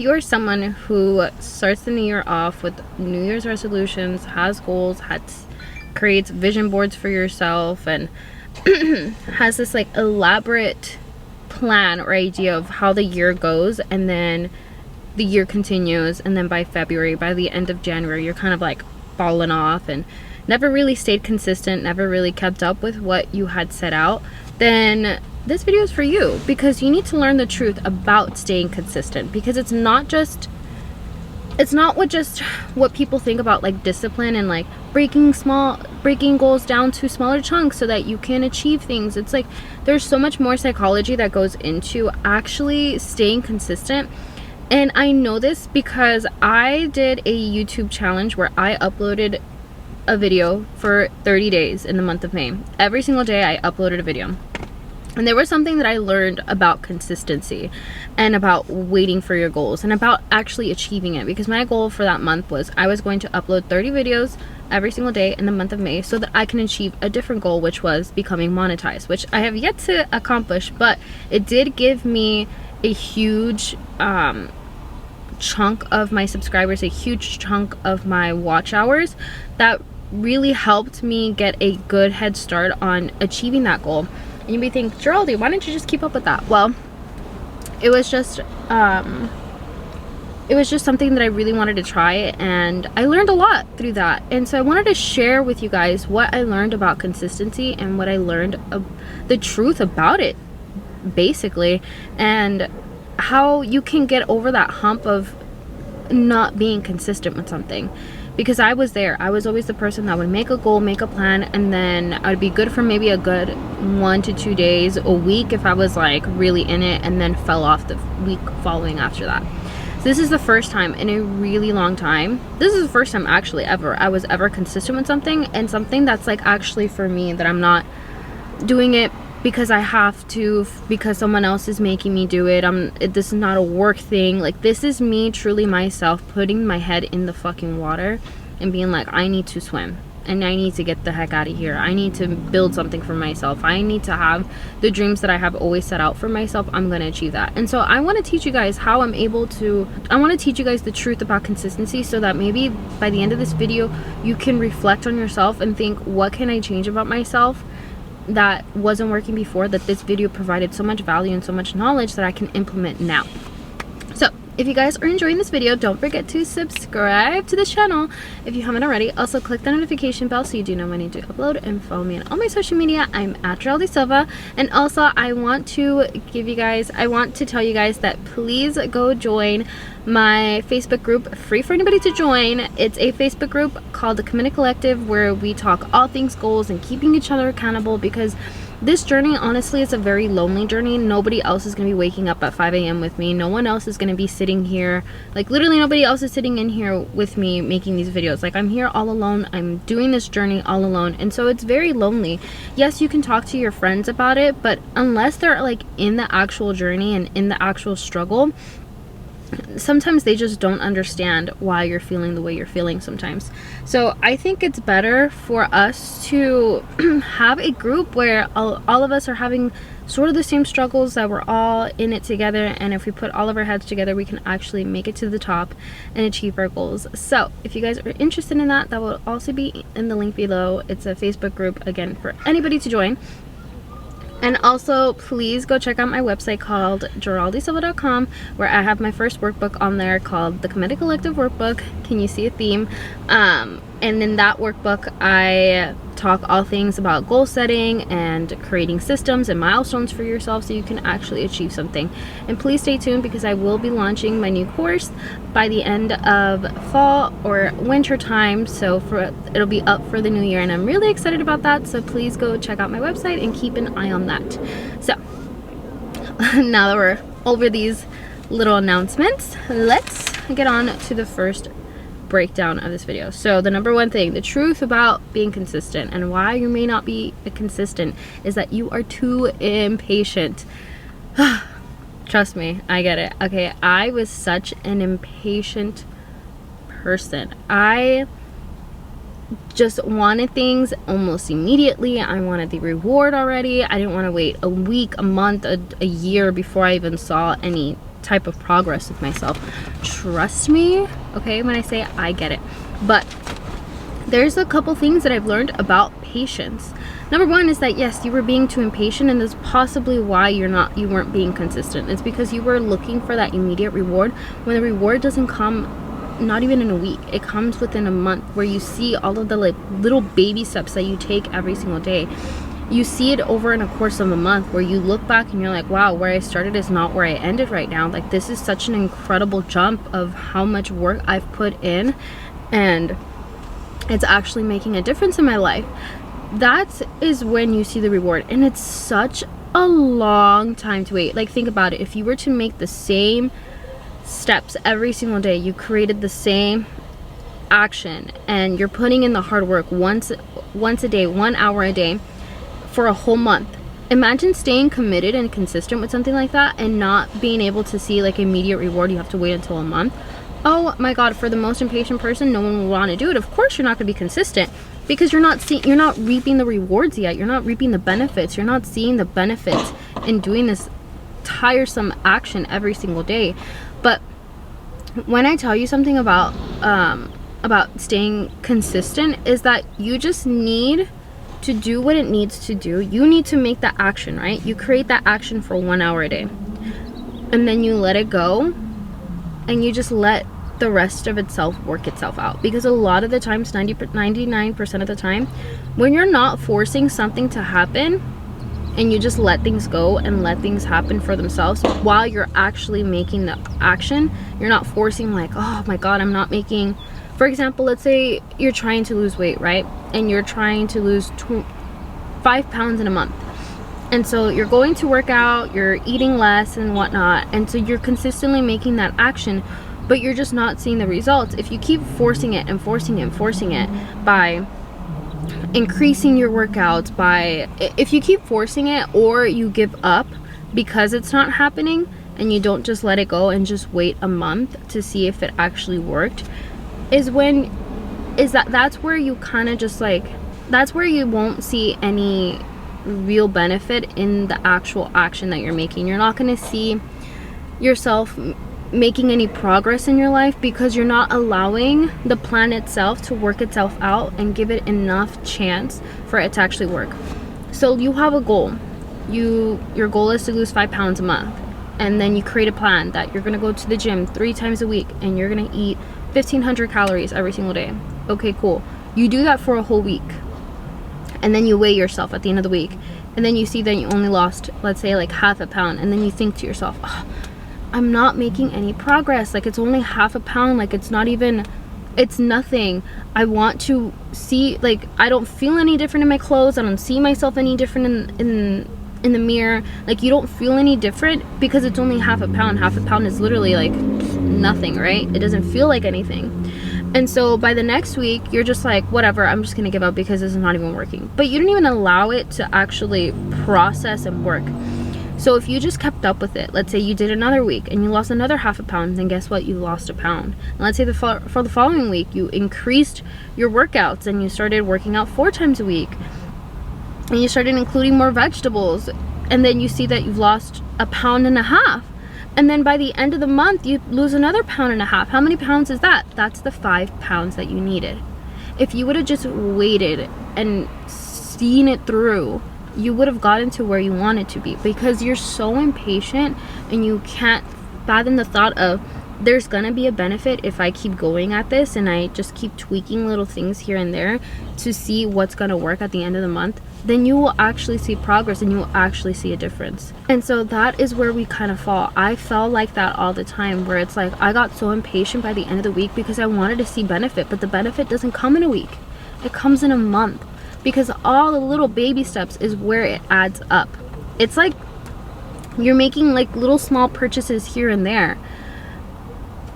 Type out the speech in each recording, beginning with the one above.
You are someone who starts the new year off with New Year's resolutions, has goals, creates vision boards for yourself, and has this like elaborate plan or idea of how the year goes, and then the year continues, and then by February, by the end of January, you're kind of like fallen off and never really stayed consistent, never really kept up with what you had set out, then this video is for you, because you need to learn the truth about staying consistent. Because it's not what people think about, like discipline and like breaking goals down to smaller chunks so that you can achieve things. It's like there's so much more psychology that goes into actually staying consistent. And I know this because I did a YouTube challenge where I uploaded a video for 30 days in the month of May. Every single day I uploaded a video. And there was something that I learned about consistency and about waiting for your goals and about actually achieving it. Because my goal for that month was I was going to upload 30 videos every single day in the month of May so that I can achieve a different goal, which was becoming monetized, which I have yet to accomplish. But it did give me a huge chunk of my subscribers, a huge chunk of my watch hours that really helped me get a good head start on achieving that goal. And you may think, Geraldine, why don't you just keep up with that? Well, it was just something that I really wanted to try, and I learned a lot through that. And so I wanted to share with you guys what I learned about consistency and what I learned the truth about it, basically, and how you can get over that hump of not being consistent with something. Because I was there. I was always the person that would make a goal, make a plan, and then I'd be good for maybe a good 1 to 2 days, a week if I was like really in it, and then fell off the week following after that. So this is the first time in a really long time. This is the first time actually ever I was ever consistent with something, and something that's like actually for me, that I'm not doing it because I have to, because someone else is making me do it. This is not a work thing. Like, this is me truly myself putting my head in the fucking water and being like, I need to swim and I need to get the heck out of here. I need to build something for myself. I need to have the dreams that I have always set out for myself. I'm going to achieve that. And so I want to teach you guys how I'm able to, I want to teach you guys the truth about consistency, so that maybe by the end of this video you can reflect on yourself and think, what can I change about myself that wasn't working before, that this video provided so much value and so much knowledge that I can implement now. So if you guys are enjoying this video, don't forget to subscribe to this channel if you haven't already. Also click the notification bell so you do know when I do upload, and follow me on all my social media. I'm at Geraldine Silva. And also I want to tell you guys that please go join my Facebook group, free for anybody to join. It's a Facebook group called the Committed Collective, where we talk all things goals and keeping each other accountable, because this journey honestly is a very lonely journey. Nobody else is going to be waking up at 5 a.m. with me. No one else is going to be sitting here, like literally nobody else is sitting in here with me making these videos. Like, I'm here all alone. I'm doing this journey all alone, and so it's very lonely. Yes, you can talk to your friends about it, but unless they're like in the actual journey and in the actual struggle, sometimes they just don't understand why you're feeling the way you're feeling sometimes. So I think it's better for us to have a group where all of us are having sort of the same struggles, that we're all in it together, and if we put all of our heads together, we can actually make it to the top and achieve our goals. So if you guys are interested in that, that will also be in the link below. It's a Facebook group, again, for anybody to join. And also, please go check out my website called GeraldineSilva.com, where I have my first workbook on there called the Committed Collective Workbook. Can you see a theme? And in that workbook, I talk all things about goal setting and creating systems and milestones for yourself so you can actually achieve something. And please stay tuned, because I will be launching my new course by the end of fall or winter time. So it'll be up for the new year, and I'm really excited about that. So please go check out my website and keep an eye on that. So now that we're over these little announcements, let's get on to the first breakdown of this video. So the number one thing, the truth about being consistent and why you may not be consistent, is that you are too impatient. Trust me, I get it. Okay, I was such an impatient person. I just wanted things almost immediately. I wanted the reward already. I didn't want to wait a week, a month, a year before I even saw any type of progress with myself. Trust me, okay, when I say I get it. But there's a couple things that I've learned about patience. Number one is that yes, you were being too impatient, and that's possibly why you weren't being consistent. It's because you were looking for that immediate reward when the reward doesn't come not even in a week. It comes within a month, where you see all of the like little baby steps that you take every single day. You see it over in a course of a month, where you look back and you're like, wow, where I started is not where I ended right now. Like, this is such an incredible jump of how much work I've put in, and it's actually making a difference in my life. That is when you see the reward, and it's such a long time to wait. Like, think about it. If you were to make the same steps every single day, you created the same action, and you're putting in the hard work once a day, 1 hour a day for a whole month. Imagine staying committed and consistent with something like that and not being able to see like immediate reward. You have to wait until a month. Oh my god, for the most impatient person, no one will want to do it. Of course you're not going to be consistent, because you're not reaping the rewards yet. You're not reaping the benefits. You're not seeing the benefits in doing this tiresome action every single day. But when I tell you something about staying consistent, is that you just need to do what it needs to do. You need to make that action, right? You create that action for 1 hour a day, and then you let it go, and you just let the rest of itself work itself out. Because a lot of the times, 99% of the time, when you're not forcing something to happen and you just let things go and let things happen for themselves while you're actually making the action, you're not forcing like, oh my god, I'm not making, for example, let's say you're trying to lose weight, right? And you're trying to lose 5 pounds in a month. And so you're going to work out, you're eating less and whatnot, and so you're consistently making that action, but you're just not seeing the results. If you keep forcing it and forcing it and forcing it by increasing your workouts, if you keep forcing it, or you give up because it's not happening and you don't just let it go and just wait a month to see if it actually worked, that's where you kind of just like, that's where you won't see any real benefit in the actual action that you're making. You're not going to see yourself making any progress in your life, because you're not allowing the plan itself to work itself out and give it enough chance for it to actually work. So you have a goal. Your goal is to lose 5 pounds a month, and then you create a plan that you're going to go to the gym 3 times a week and you're going to eat 1,500 calories every single day. Okay, cool. You do that for a whole week, and then you weigh yourself at the end of the week, and then you see that you only lost, let's say, like half a pound, and then you think to yourself, oh, I'm not making any progress. Like, it's only half a pound. Like, it's not even, it's nothing. I want to see, like, I don't feel any different in my clothes. I don't see myself any different in the mirror. Like, you don't feel any different because it's only half a pound. Half a pound is literally like nothing, right? It doesn't feel like anything. And so by the next week, you're just like, whatever, I'm just gonna give up because this is not even working. But you didn't even allow it to actually process and work. So if you just kept up with it, let's say you did another week and you lost another half a pound, then guess what? You lost a pound. And let's say for the following week, you increased your workouts and you started working out 4 times a week, and you started including more vegetables, and then you see that you've lost 1.5 pounds. And then by the end of the month, you lose another 1.5 pounds. How many pounds is that? That's the 5 pounds that you needed. If you would have just waited and seen it through, you would have gotten to where you wanted to be, because you're so impatient and you can't fathom the thought of, there's gonna be a benefit if I keep going at this and I just keep tweaking little things here and there to see what's gonna work at the end of the month. Then you will actually see progress and you will actually see a difference. And so that is where we kind of fall. I fell like that all the time, where it's like I got so impatient by the end of the week because I wanted to see benefit, but the benefit doesn't come in a week. It comes in a month, because all the little baby steps is where it adds up. It's like you're making like little small purchases here and there.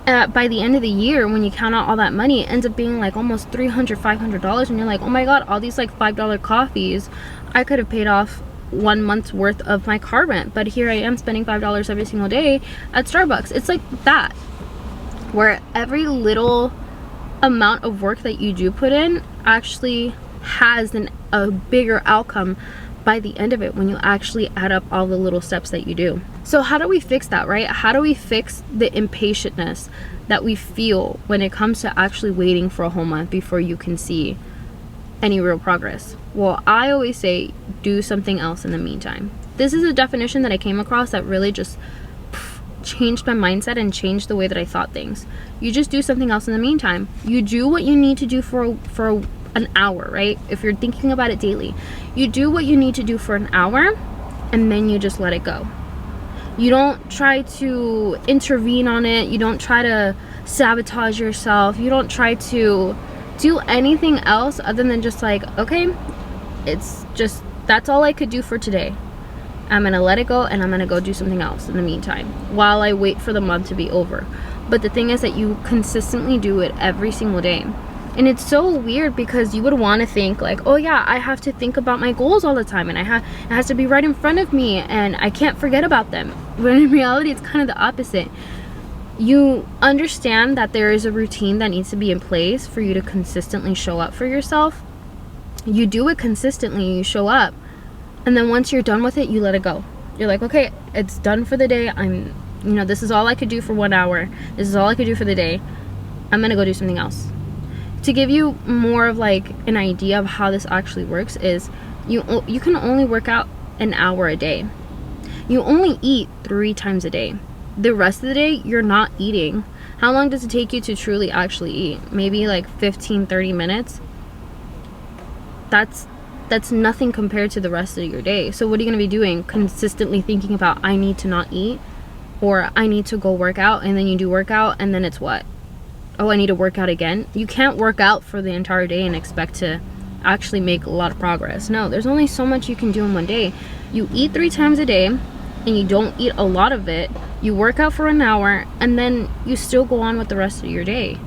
By the end of the year, when you count out all that money, it ends up being like almost $300, $500, and you're like, oh my god, all these like $5 coffees, I could have paid off 1 month's worth of my car rent, but here I am spending $5 every single day at Starbucks. It's like that, where every little amount of work that you do put in actually has a bigger outcome by the end of it, when you actually add up all the little steps that you do. So how do we fix that, right? How do we fix the impatientness that we feel when it comes to actually waiting for a whole month before you can see any real progress? Well, I always say do something else in the meantime. This is a definition that I came across that really just changed my mindset and changed the way that I thought things. You just do something else in the meantime. You do what you need to do for an hour, right? If you're thinking about it daily, you do what you need to do for an hour, and then you just let it go. You don't try to intervene on it. You don't try to sabotage yourself. You don't try to do anything else other than just like, okay, it's just, that's all I could do for today. I'm gonna let it go, and I'm gonna go do something else in the meantime while I wait for the month to be over. But the thing is that you consistently do it every single day. And it's so weird because you would want to think like, oh yeah, I have to think about my goals all the time, and it has to be right in front of me, and I can't forget about them. When in reality, it's kind of the opposite. You understand that there is a routine that needs to be in place for you to consistently show up for yourself. You do it consistently, you show up, and then once you're done with it, you let it go. You're like, okay, it's done for the day. This is all I could do for 1 hour. This is all I could do for the day. I'm gonna go do something else. To give you more of like an idea of how this actually works is you can only work out an hour a day. You only eat 3 times a day. The rest of the day, you're not eating. How long does it take you to truly actually eat? Maybe like 15-30 minutes. That's nothing compared to the rest of your day. So what are you going to be doing? Consistently thinking about, I need to not eat, or I need to go work out, and then you do workout, and then it's what? Oh, I need to work out again. You can't work out for the entire day and expect to actually make a lot of progress. No, there's only so much you can do in one day. You eat 3 times a day, and you don't eat a lot of it. You work out for an hour, and then you still go on with the rest of your day.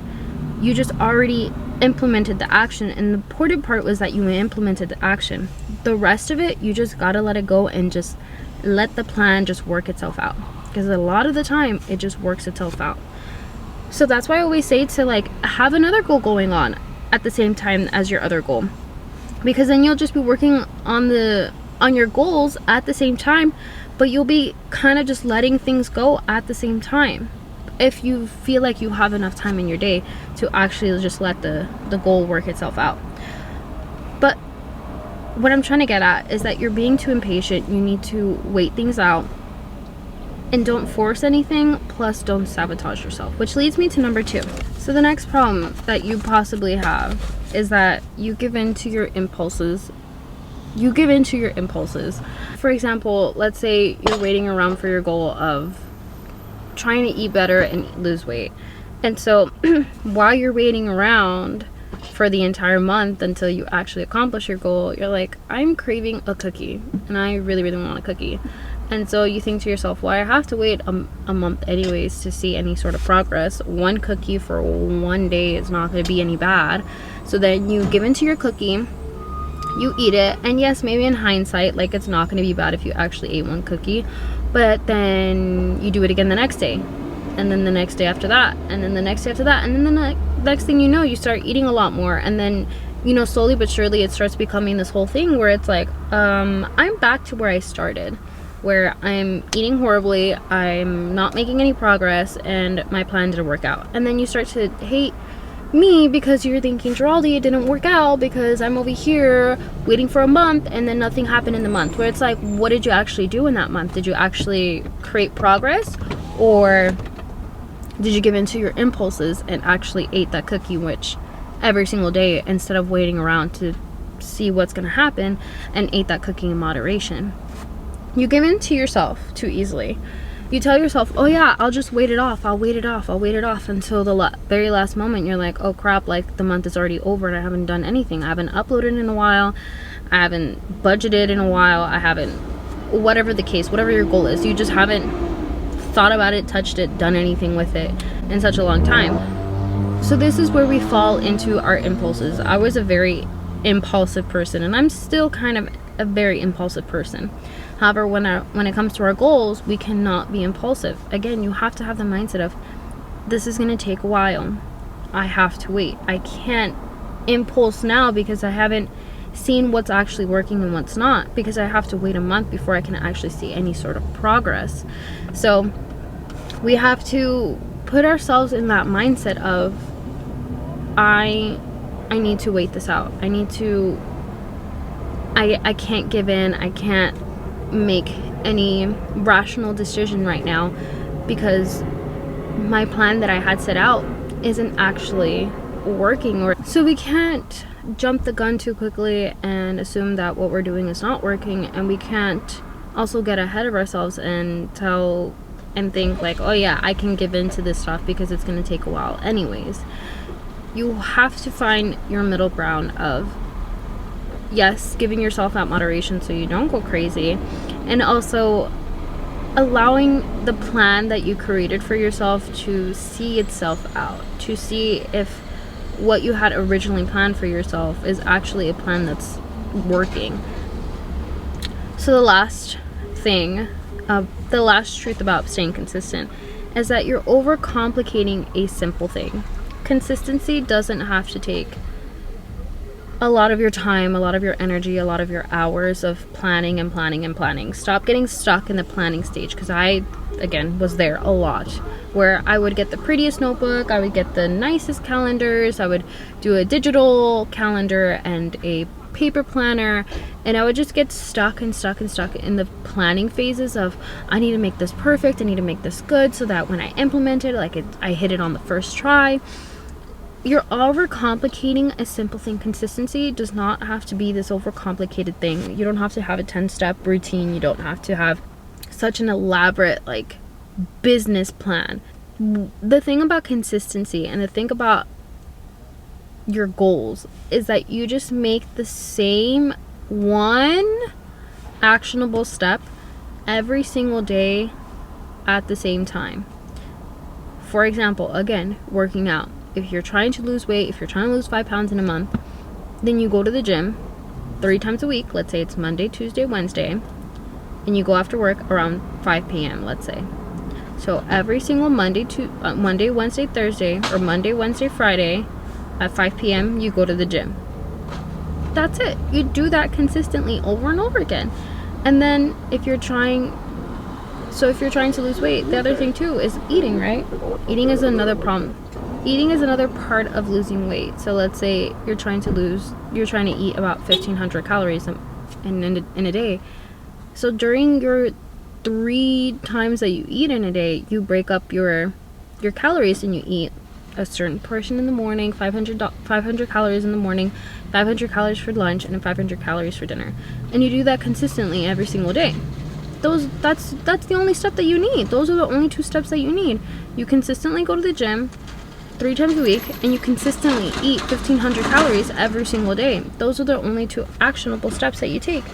You just already implemented the action, and the important part was that you implemented the action. The rest of it, you just gotta let it go and just let the plan just work itself out, because a lot of the time it just works itself out. So that's why I always say to like have another goal going on at the same time as your other goal, because then you'll just be working on your goals at the same time, but you'll be kind of just letting things go at the same time if you feel like you have enough time in your day to actually just let the goal work itself out. But what I'm trying to get at is that you're being too impatient. You need to wait things out and don't force anything, plus don't sabotage yourself, which leads me to number 2. So the next problem that you possibly have is that you give in to your impulses. For example, let's say you're waiting around for your goal of trying to eat better and lose weight, and so while you're waiting around for the entire month until you actually accomplish your goal, you're like, I'm craving a cookie, and I really, really want a cookie. And so you think to yourself, well, I have to wait a month anyways to see any sort of progress. 1 cookie for 1 day is not going to be any bad. So then you give into your cookie, you eat it, and yes, maybe in hindsight, like, it's not going to be bad if you actually ate 1 cookie, but then you do it again the next day, and then the next day after that, and then the next day after that, and then the next thing you know, you start eating a lot more, and then, slowly but surely it starts becoming this whole thing where it's like, I'm back to where I started, where I'm eating horribly, I'm not making any progress, and my plan didn't work out. And then you start to hate me because you're thinking, Geraldi, it didn't work out because I'm over here waiting for a month, and then nothing happened in the month. Where it's like, what did you actually do in that month? Did you actually create progress, or did you give in to your impulses and actually ate that cookie, which every single day, instead of waiting around to see what's going to happen, and ate that cookie in moderation? You give in to yourself too easily. You tell yourself, oh yeah, I'll just wait it off, I'll wait it off until the very last moment. You're like, oh crap, like the month is already over and I haven't done anything. I haven't uploaded in a while, I haven't budgeted in a while, I haven't, whatever the case, whatever your goal is, you just haven't thought about it, touched it, done anything with it in such a long time. So this is where we fall into our impulses. I was a very impulsive person, and I'm still kind of a very impulsive person. However, when it comes to our goals, we cannot be impulsive. Again, you have to have the mindset of, this is going to take a while. I have to wait. I can't impulse now because I haven't seeing what's actually working and what's not, because I have to wait a month before I can actually see any sort of progress. So we have to put ourselves in that mindset of I need to wait this out. I can't give in. I can't make any rational decision right now because my plan that I had set out isn't actually working. Or so we can't jump the gun too quickly and assume that what we're doing is not working, and we can't also get ahead of ourselves and think like, oh yeah, I can give in to this stuff because it's going to take a while anyways. You have to find your middle ground of, yes, giving yourself that moderation so you don't go crazy, and also allowing the plan that you created for yourself to see itself out, to see if what you had originally planned for yourself is actually a plan that's working. So the last thing, the last truth about staying consistent is that you're overcomplicating a simple thing. Consistency doesn't have to take a lot of your time, a lot of your energy, a lot of your hours of planning and planning and planning. Stop getting stuck in the planning stage, because I, again, was there a lot, where I would get the prettiest notebook, I would get the nicest calendars, I would do a digital calendar and a paper planner, and I would just get stuck in the planning phases of, I need to make this perfect, I need to make this good so that when I implement it, I hit it on the first try. You're overcomplicating a simple thing. Consistency does not have to be this overcomplicated thing. You don't have to have a 10-step routine. You don't have to have such an elaborate business plan. The thing about consistency and the thing about your goals is that you just make the same one actionable step every single day at the same time. For example, again, working out. If you're trying to lose weight, if you're trying to lose 5 pounds in a month, then you go to the gym 3 times a week. Let's say it's Monday, Tuesday, Wednesday, and you go after work around 5 p.m. let's say. So every single Monday, Wednesday, Thursday, or Monday, Wednesday, Friday at 5 p.m. you go to the gym. That's it. You do that consistently over and over again. And then if you're trying to lose weight, the other thing too is eating, right? Eating is another problem. Eating is another part of losing weight. So let's say you're trying to eat about 1,500 calories in a day. So during your 3 times that you eat in a day, you break up your calories, and you eat a certain portion in the morning, 500 calories in the morning, 500 calories for lunch, and 500 calories for dinner. And you do that consistently every single day. That's the only step that you need. Those are the only 2 steps that you need. You consistently go to the gym 3 times a week, and you consistently eat 1,500 calories every single day. Those are the only 2 actionable steps that you take.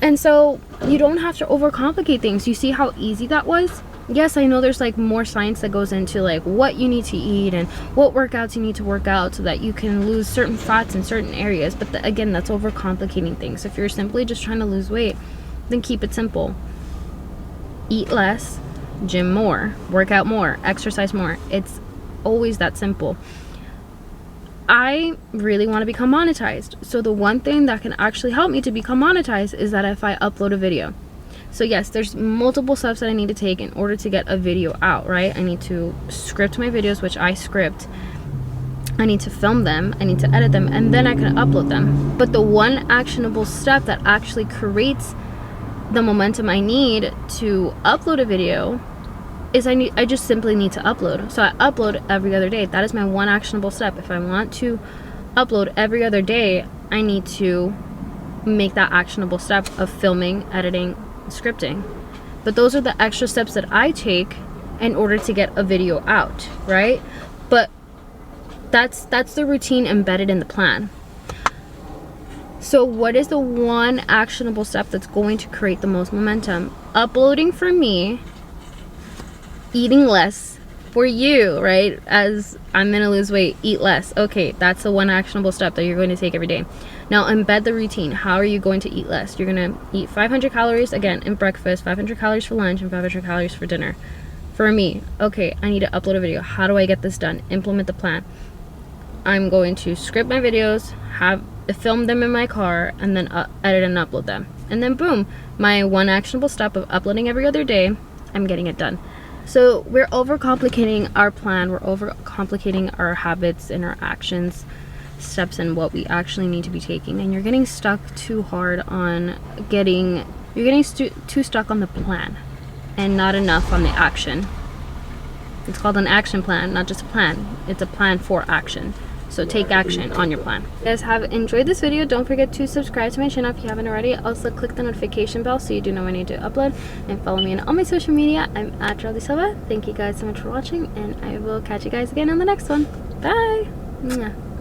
And so you don't have to overcomplicate things. You see how easy that was? Yes, I know there's more science that goes into what you need to eat and what workouts you need to work out so that you can lose certain fats in certain areas. But again, that's overcomplicating things. If you're simply just trying to lose weight, then keep it simple. Eat less, gym more, work out more, exercise more. It's always that simple. I really want to become monetized. So the one thing that can actually help me to become monetized is that if I upload a video. So yes, there's multiple steps that I need to take in order to get a video out, right? I need to script my videos, which I script. I need to film them, I need to edit them, and then I can upload them. But the one actionable step that actually creates the momentum I need to upload a video is I just simply need to upload. So I upload every other day. That is my one actionable step. If I want to upload every other day, I need to make that actionable step of filming, editing, scripting. But those are the extra steps that I take in order to get a video out, right? But that's the routine embedded in the plan. So what is the one actionable step that's going to create the most momentum? Uploading for me, eating less for you, right? As I'm gonna lose weight, eat less. Okay, that's the one actionable step that you're going to take every day. Now embed the routine. How are you going to eat less? You're gonna eat 500 calories again in breakfast, 500 calories for lunch, and 500 calories for dinner. For me, okay, I need to upload a video. How do I get this done? Implement the plan. I'm going to script my videos, film them in my car, and then edit and upload them. And then boom, my one actionable step of uploading every other day, I'm getting it done. So we're overcomplicating our plan, we're overcomplicating our habits and our actions, steps, and what we actually need to be taking, and you're getting stuck too hard on too stuck on the plan and not enough on the action. It's called an action plan, not just a plan. It's a plan for action. So take action on your plan. If you guys have enjoyed this video, don't forget to subscribe to my channel if you haven't already. Also click the notification bell so you do know when I need to upload, and follow me on all my social media. I'm at Charlie Silva. Thank you guys so much for watching, and I will catch you guys again on the next one. Bye. Mwah.